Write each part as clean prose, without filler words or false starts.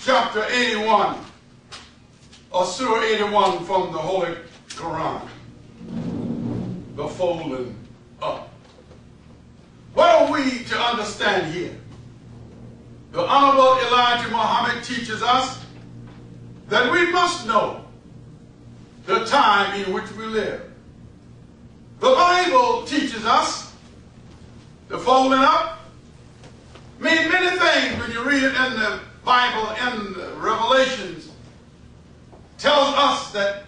chapter 81, or Surah 81 from the Holy Quran, the folding up. What are we to understand here? The Honorable Elijah Muhammad teaches us that we must know the time in which we live. The Bible teaches us the folding up means many things. When you read it in the Bible, in the Revelations, tells us that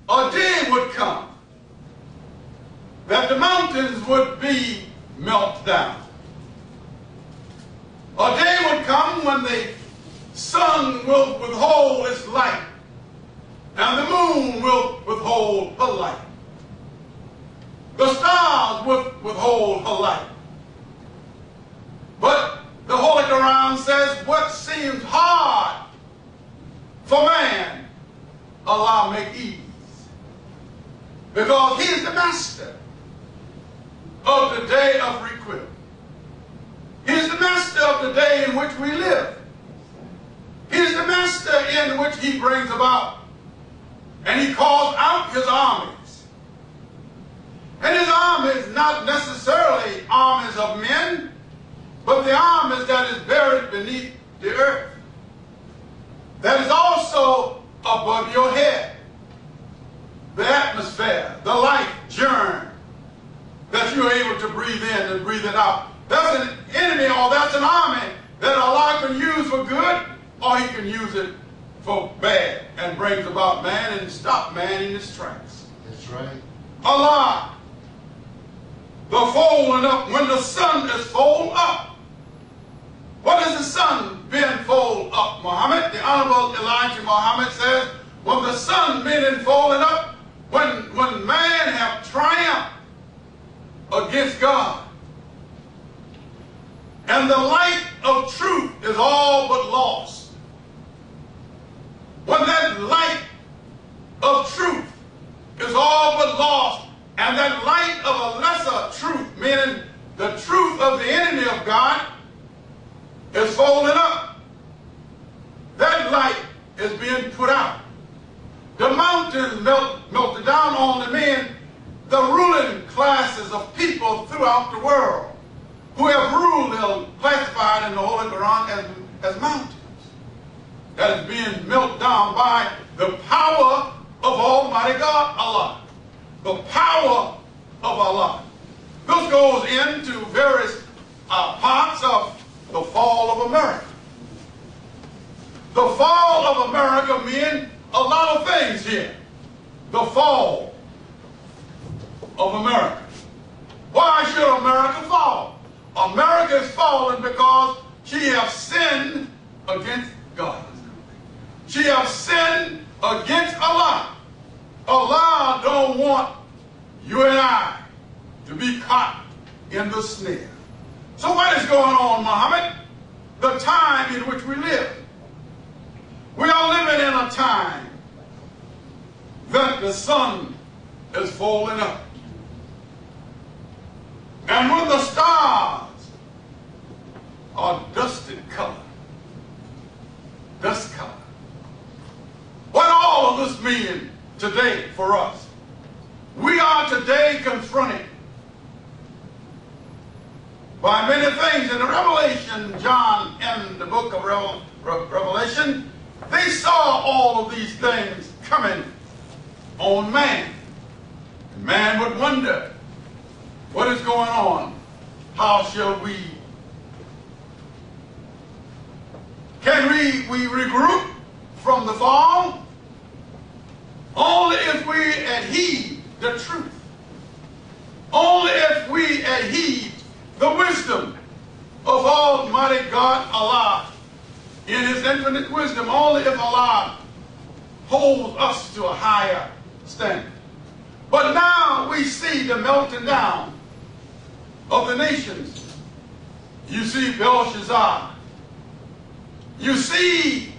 a day would come that the mountains would be melted down. A day would come when the sun will withhold its light and the moon will withhold her light. The stars will withhold her light. But the Holy Quran says what seems hard for man, Allah make ease. Because He is the master of the day of requiem. He is the master of the day in which we live. He is the master in which He brings about. And He calls out His armies. And His armies, not necessarily armies of men, but the armies that is buried beneath the earth. That is also above your head. The atmosphere, the life germ that you're able to breathe in and breathe it out. That's an enemy, or that's an army that Allah can use for good, or He can use it for bad, and brings about man and stop man in his tracks. That's right. Allah, the folding up, when the sun is folded up. What is the sun being folded up, Muhammad? The Honorable Elijah Muhammad says, when the sun being folded up, when man have triumphed against God, and the light of truth is all but lost. When that light of truth is all but lost, and that light of a lesser truth, meaning the truth of the enemy of God, is folded up, that light is being put out. The mountains melted down on the men, the ruling classes of people throughout the world who have ruled, they're classified in the Holy Quran as mountains. That is being melted down by the power of Almighty God, Allah. The power of Allah. This goes into various parts of the fall of America. The fall of America means a lot of things here. The fall of America. Why should America fall? America is fallen because she has sinned against God. She has sinned against Allah. Allah don't want you and I to be caught in the snare. So what is going on, Muhammad? The time in which we live. We are living in a time that the sun is folding up. And when the stars are dusted color, dust color. What all of this mean today for us? We are today confronted by many things. In the Revelation, John, in the book of Revelation, they saw all of these things coming on man. And man would wonder, what is going on? How shall we? Can we regroup from the fall? Only if we adhere the truth. Only if we adhere the wisdom of Almighty God, Allah, in His infinite wisdom. Only if Allah holds us to a higher standard. But now we see the melting down of the nations. You see Belshazzar. You see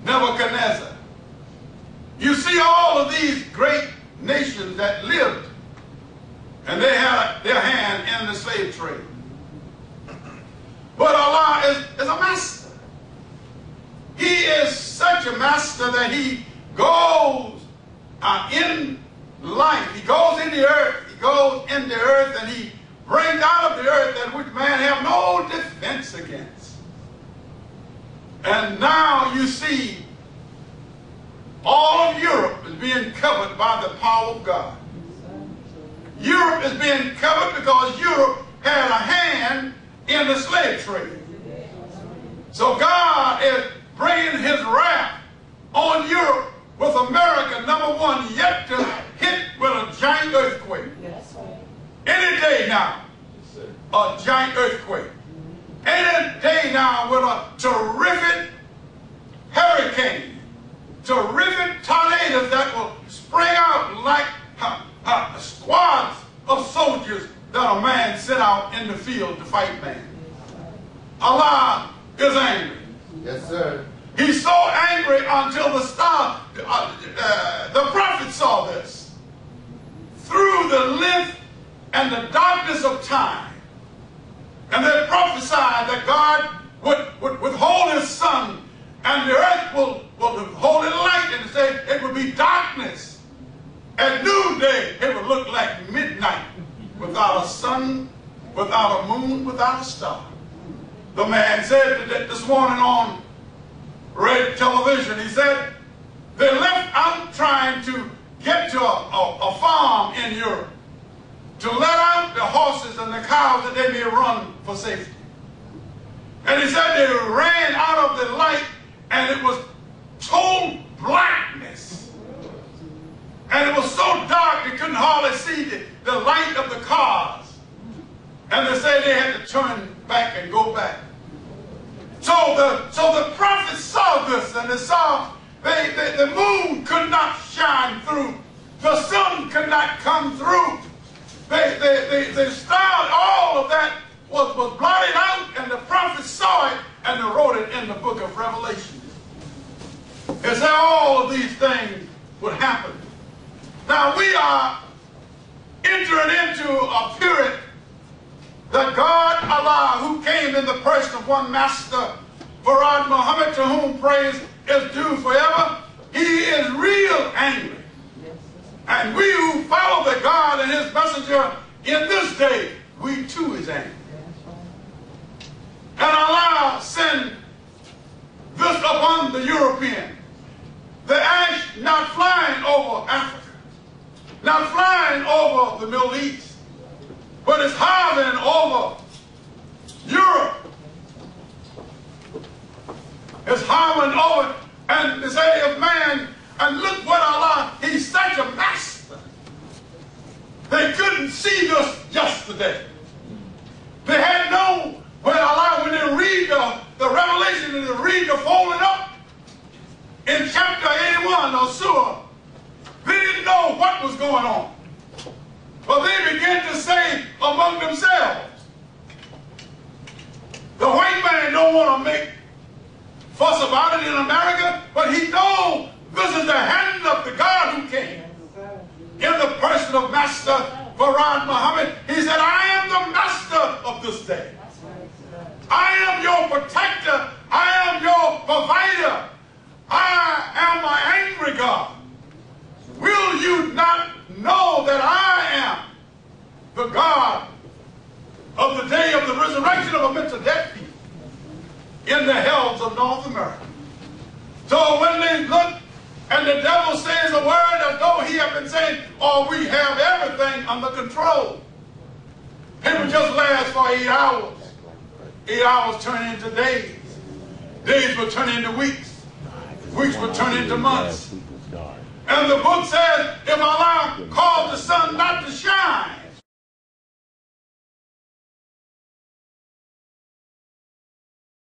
Nebuchadnezzar. You see all of these great nations that lived, and they had their hand in the slave trade. But Allah is a master. he is such a master that he goes in life. He goes in the earth. He goes in the earth and he brings out of the earth that which man have no defense against. And now you see all of Europe is being covered by the power of God. Europe is being covered because Europe had a hand in the slave trade. So God is bringing his wrath on Europe with America, number one, yet to hit with a giant earthquake. Any day now, a giant earthquake. Any day now with a terrific hurricane, terrific tornadoes that will spring out like squads of soldiers that a man sent out in the field to fight man. Allah is angry. Yes, sir. He's so angry until the prophet saw this. Through the length and the darkness of time. And they prophesied that God would withhold his sun and the earth will hold it light and say it would be darkness. At noonday it would look like midnight without a sun, without a moon, without a star. The man said that this morning on radio television, he said they left out trying to get to a farm in Europe to let out the horses and the cows that they may run for safety. And he said they ran out of the light and it was total blackness. And it was so dark they couldn't hardly see the light of the cars. And they said they had to turn back and go back. So the prophets saw this and they saw the moon could not shine through. The sun could not come through. The stars, all of that was blotted out, and the prophets saw it and they wrote it in the book of Revelation. They said all of these things would happen. Now we are entering into a period that God Allah, who came in the person of one master, Farad Muhammad, to whom praise is due forever, he is real angry. And we who follow the God and his messenger in this day, we too is angry. And Allah send this upon the European. The ash not flying over Africa, not flying over the Middle East, but it's hovering over Europe. It's hovering over, and they say of man, and look what Allah, he's such a master. They couldn't see this yesterday. They had no, when they read the Revelation and they read the folding up in chapter 81 of Surah, they didn't know what was going on. But they began to say among themselves, the white man don't want to make fuss about it in America, but he knows this is the hand of the God who came. In the person of Master Farad Muhammad, he said, I am the master of this day. I am your protector. I am your provider. I am my angry God. Will you not know that I am the God of the day of the resurrection of a mental dead people in the hells of North America? So when they look and the devil says a word as though he had been saying, oh, we have everything under control. It would just last for 8 hours. 8 hours turn into days. Days will turn into weeks. Weeks will turn into months. And the book says, if Allah